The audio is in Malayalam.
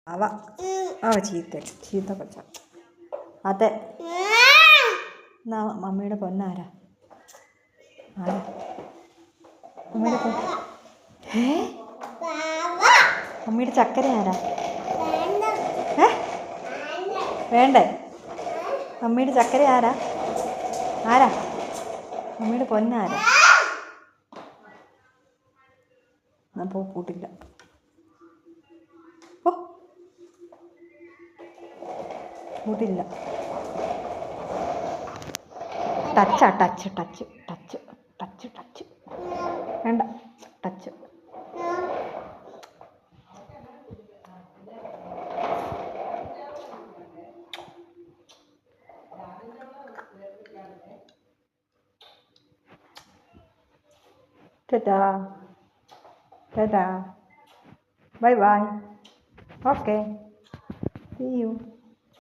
അവ ചീത്ത കൊച്ച. അതെ, എന്നാ മമ്മിയുടെ പൊന്നാരാ? മമ്മിയുടെ മമ്മിയുടെ ചക്കര ആരാ? വേണ്ടേ? മമ്മിയുടെ ചക്കര ആരാ? മമ്മിയുടെ പൊന്നാരാ? അപ്പോൾ കൂട്ടില്ല. കൂട്ടില്ല. ടച്ച് വേണ്ട. Touch Tata. Bye. Okay. See you.